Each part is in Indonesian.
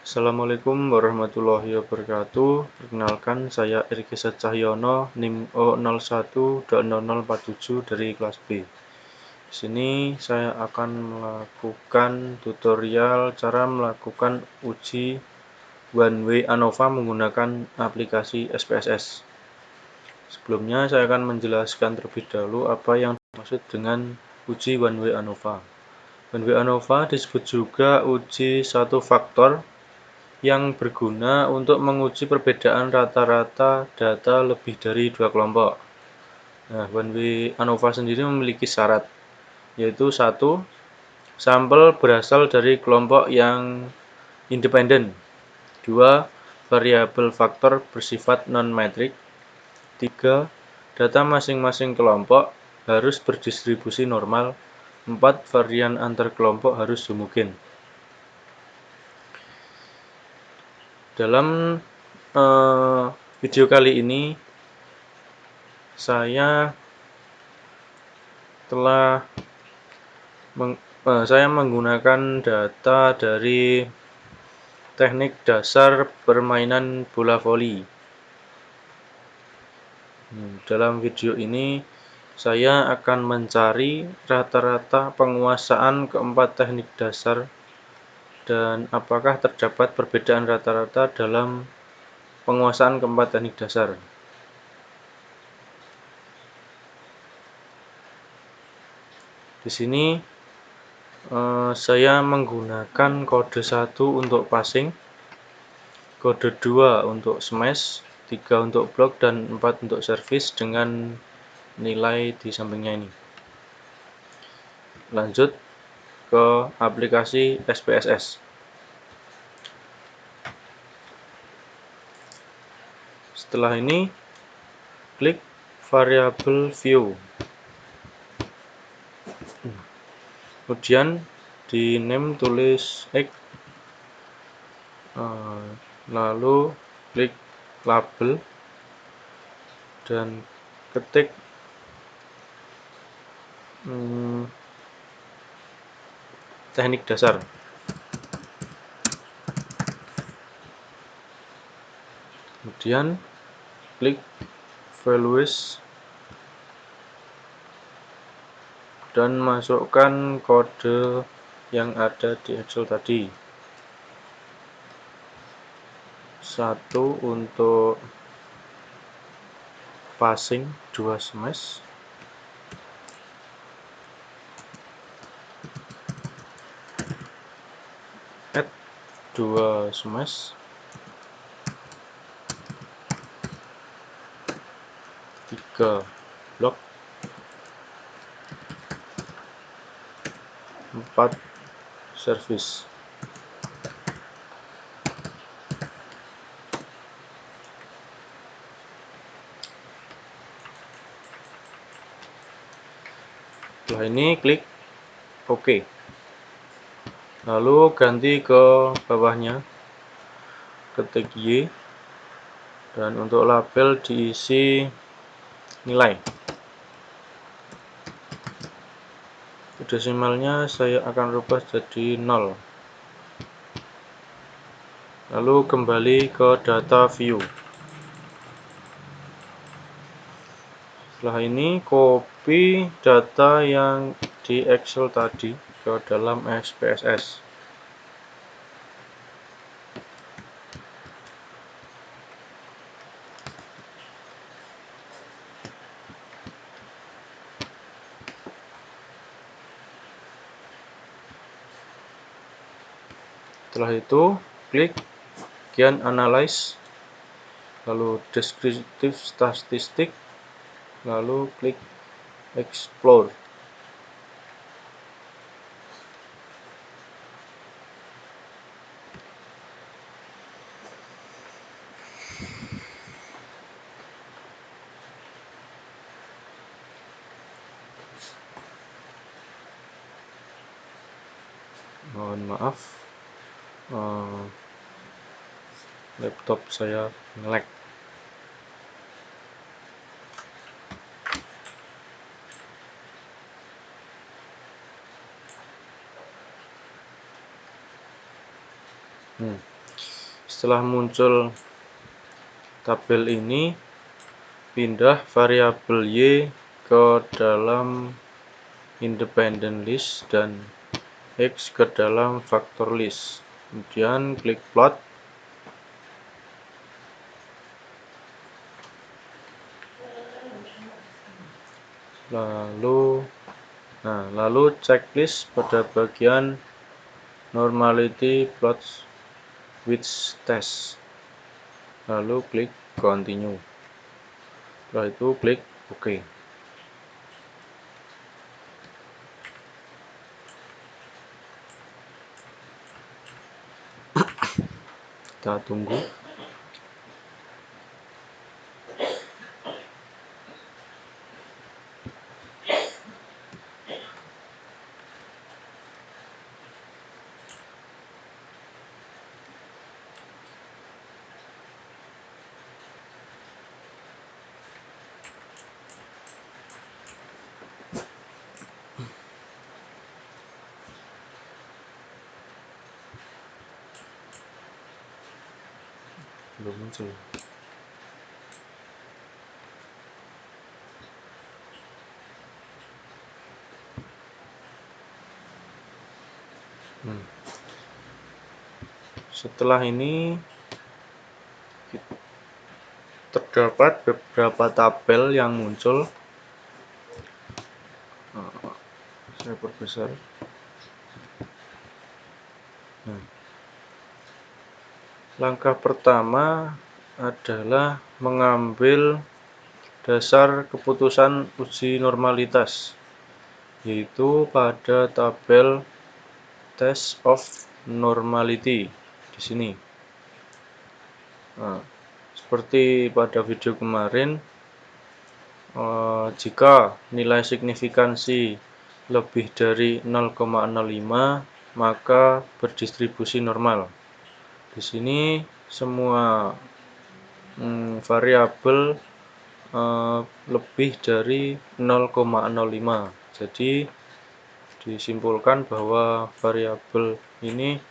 Assalamualaikum warahmatullahi wabarakatuh. Perkenalkan, saya Irkisa Cahyono, NIM O01.0047 dari kelas B. Di sini saya akan melakukan tutorial cara melakukan uji one way ANOVA menggunakan aplikasi SPSS. Sebelumnya saya akan menjelaskan terlebih dahulu apa yang dimaksud dengan uji one way ANOVA. One way ANOVA disebut juga uji satu faktor yang berguna untuk menguji perbedaan rata-rata data lebih dari dua kelompok. Nah, one way ANOVA sendiri memiliki syarat, yaitu satu, sampel berasal dari kelompok yang independen. Dua, variabel faktor bersifat non-metrik. Tiga, data masing-masing kelompok harus berdistribusi normal. Empat, varian antar kelompok harus homogen. Dalam video kali ini saya menggunakan data dari teknik dasar permainan bola voli. Dalam video ini saya akan mencari rata-rata penguasaan keempat teknik dasar dan apakah terdapat perbedaan rata-rata dalam penguasaan keempat teknik dasar. Di sini saya menggunakan kode 1 untuk passing, kode 2 untuk smash, 3 untuk block, dan 4 untuk service dengan nilai di sampingnya ini. Lanjut ke aplikasi SPSS. Setelah ini, klik variabel view. Kemudian di name tulis X, lalu klik label dan ketik teknik dasar. Kemudian klik values dan masukkan kode yang ada di Excel tadi. 1 untuk passing, 2 smash, 2 smash, 3 block, 4 service. Setelah ini klik OK. Lalu ganti ke bawahnya, ketik Y, dan untuk label diisi nilai. Desimalnya saya akan rubah jadi 0. Lalu kembali ke data view. Setelah ini copy data yang di Excel tadi ke dalam SPSS. Setelah itu klik bagian analyze, lalu descriptive statistik, lalu klik explore. Mohon maaf, laptop saya nge-lag. Setelah muncul tabel ini, pindah variabel Y ke dalam independent list dan X ke dalam factor list. Kemudian klik plot. Lalu checklist pada bagian normality plots with test. Lalu klik continue. Setelah itu klik OK. Kita tunggu. Belum muncul. Setelah ini terdapat beberapa tabel yang muncul. Saya perbesar. Langkah pertama adalah mengambil dasar keputusan uji normalitas, yaitu pada tabel test of normality di sini. Seperti pada video kemarin, jika nilai signifikansi lebih dari 0,05 maka berdistribusi normal. Di sini semua variabel lebih dari 0,05. Jadi disimpulkan bahwa variabel ini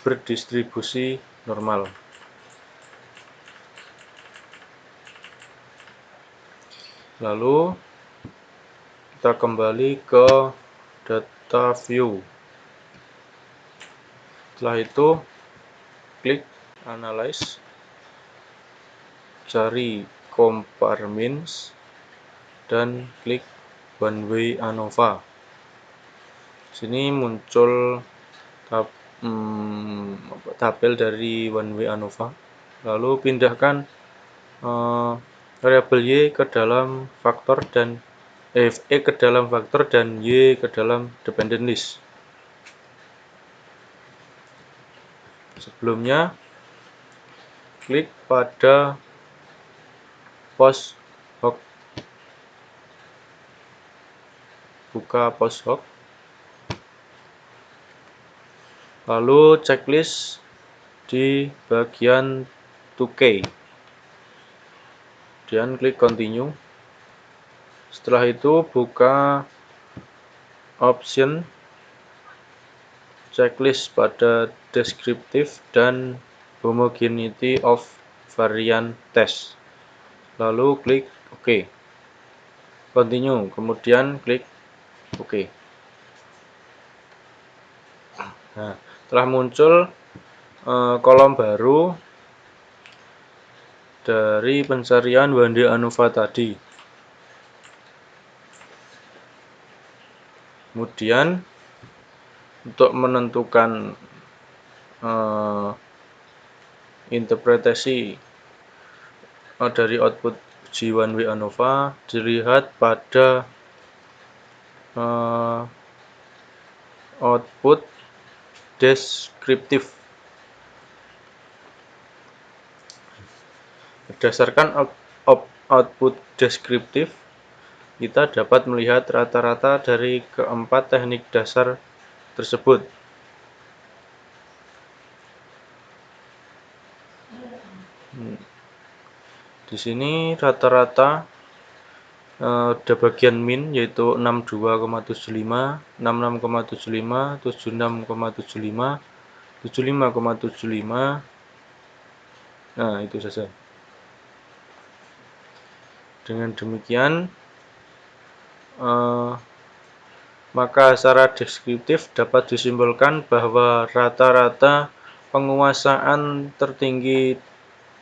berdistribusi normal. Lalu kita kembali ke data view. Setelah itu klik analyze, cari compare means, dan klik one way ANOVA. Sini muncul tabel dari one way ANOVA. Lalu pindahkan variabel Y ke dalam faktor dan ke dalam faktor dan Y ke dalam dependent list. Sebelumnya, klik pada post hoc. Buka post hoc. Lalu checklist di bagian 2K. Kemudian klik continue. Setelah itu buka option checklist pada descriptive dan homogeneity of variant test. Lalu klik OK. Continue, kemudian klik OK. Telah muncul kolom baru dari pencarian one way ANOVA tadi. Kemudian untuk menentukan interpretasi dari output uji one way ANOVA dilihat pada output deskriptif. Berdasarkan output deskriptif, kita dapat melihat rata-rata dari keempat teknik dasar tersebut. Di sini rata-rata ada bagian min, yaitu 62,75, 66,75, 76,75, 75,75, Nah, itu saja. Dengan demikian, maka secara deskriptif dapat disimpulkan bahwa rata-rata penguasaan tertinggi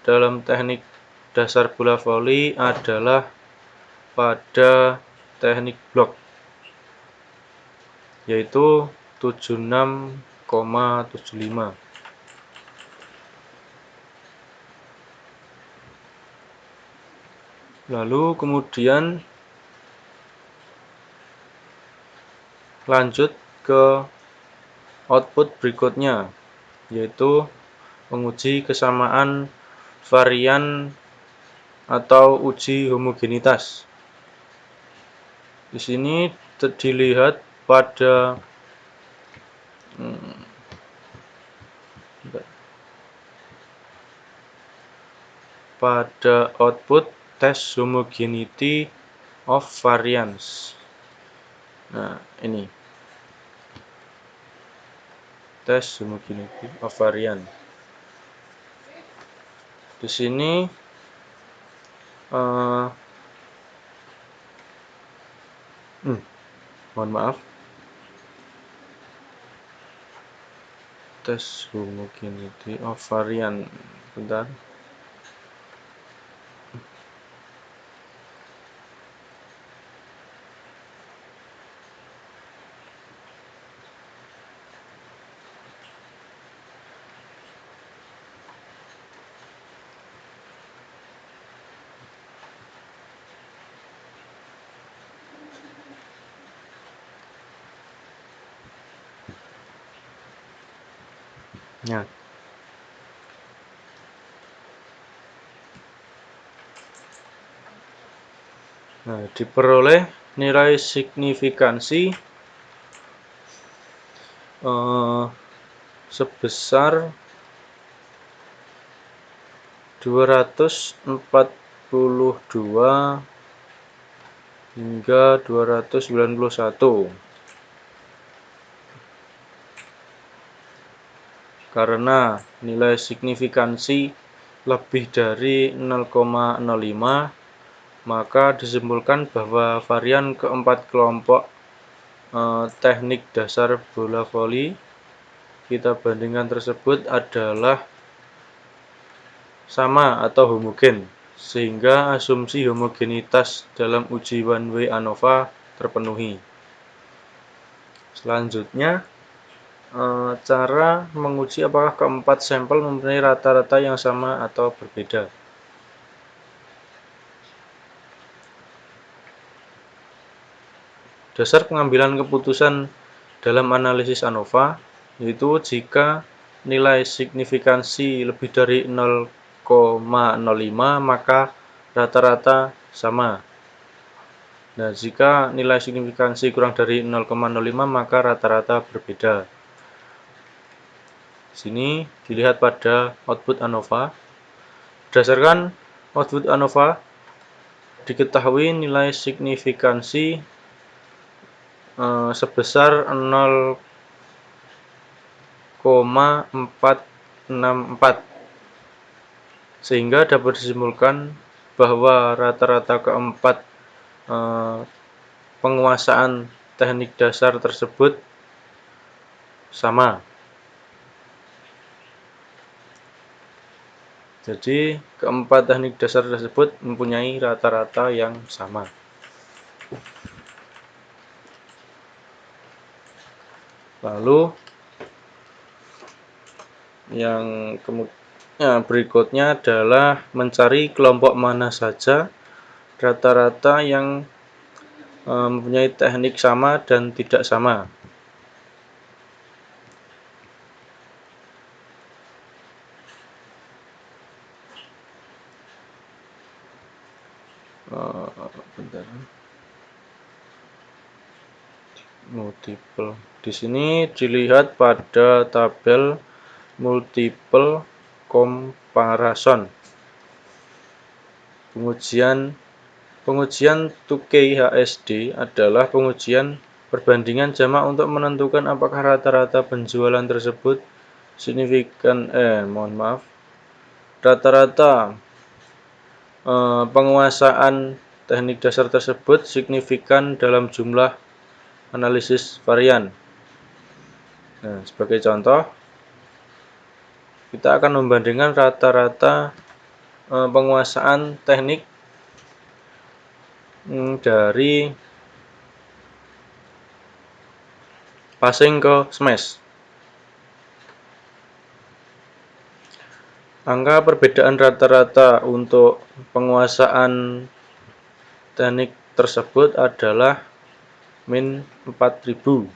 dalam teknik dasar bola voli adalah pada teknik blok, yaitu 76,75. Lalu kemudian lanjut ke output berikutnya, yaitu menguji kesamaan varian atau uji homogenitas. Di sini dilihat pada output test homogeneity of variance. Nah, ini test homogeneity of variance. Di sini mohon maaf, test homogeneity of variance. Bentar. Ya. Nah, diperoleh nilai signifikansi sebesar 242 hingga 291. Karena nilai signifikansi lebih dari 0,05, maka disimpulkan bahwa varian keempat kelompok teknik dasar bola voli kita bandingkan tersebut adalah sama atau homogen, sehingga asumsi homogenitas dalam uji one way ANOVA terpenuhi. Selanjutnya, cara menguji apakah keempat sampel mempunyai rata-rata yang sama atau berbeda. Dasar pengambilan keputusan dalam analisis ANOVA yaitu jika nilai signifikansi lebih dari 0,05 maka rata-rata sama. Nah, jika nilai signifikansi kurang dari 0,05 maka rata-rata berbeda. Sini dilihat pada output ANOVA. Berdasarkan output ANOVA, diketahui nilai signifikansi sebesar 0,464, sehingga dapat disimpulkan bahwa rata-rata keempat penguasaan teknik dasar tersebut sama. Jadi keempat teknik dasar tersebut mempunyai rata-rata yang sama. Lalu yang berikutnya adalah mencari kelompok mana saja rata-rata yang mempunyai teknik sama dan tidak sama. Bentar. Multiple. Di sini dilihat pada tabel multiple comparison. Pengujian 2K HSD adalah pengujian perbandingan jamak untuk menentukan apakah rata-rata penjualan tersebut signifikan. rata-rata penguasaan teknik dasar tersebut signifikan dalam jumlah analisis varian. Nah, sebagai contoh, kita akan membandingkan rata-rata penguasaan teknik dari passing ke smash. Angka perbedaan rata-rata untuk penguasaan teknik tersebut adalah min 4000.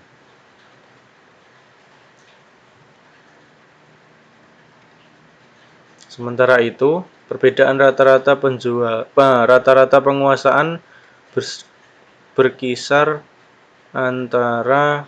Sementara itu, perbedaan rata-rata penguasaan berkisar antara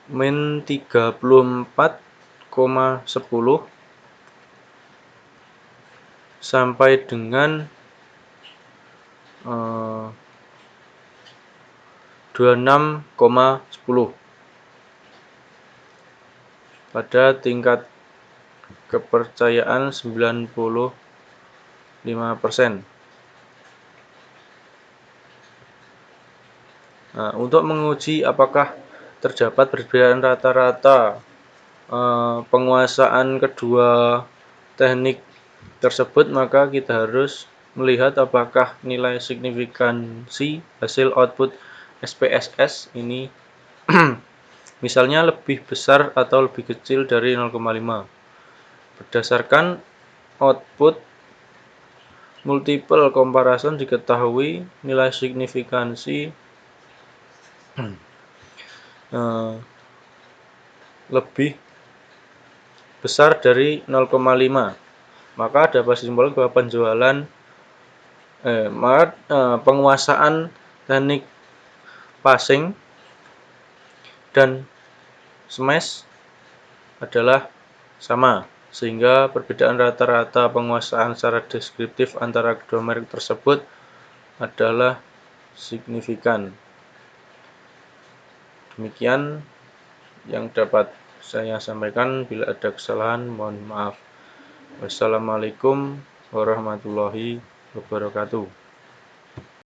min 34,10 sampai dengan 26,10 pada tingkat kepercayaan 95%. Nah, untuk menguji apakah terdapat perbedaan rata-rata penguasaan kedua teknik tersebut, maka kita harus melihat apakah nilai signifikansi hasil output SPSS ini misalnya lebih besar atau lebih kecil dari 0,5. Berdasarkan output multiple comparison diketahui nilai signifikansi lebih besar dari 0,5. Maka dapat disimpulkan bahwa penguasaan teknik passing dan smash adalah sama, sehingga perbedaan rata-rata penguasaan secara deskriptif antara kedua merek tersebut adalah signifikan. Demikian yang dapat saya sampaikan. Bila ada kesalahan, mohon maaf. Wassalamualaikum warahmatullahi wabarakatuh.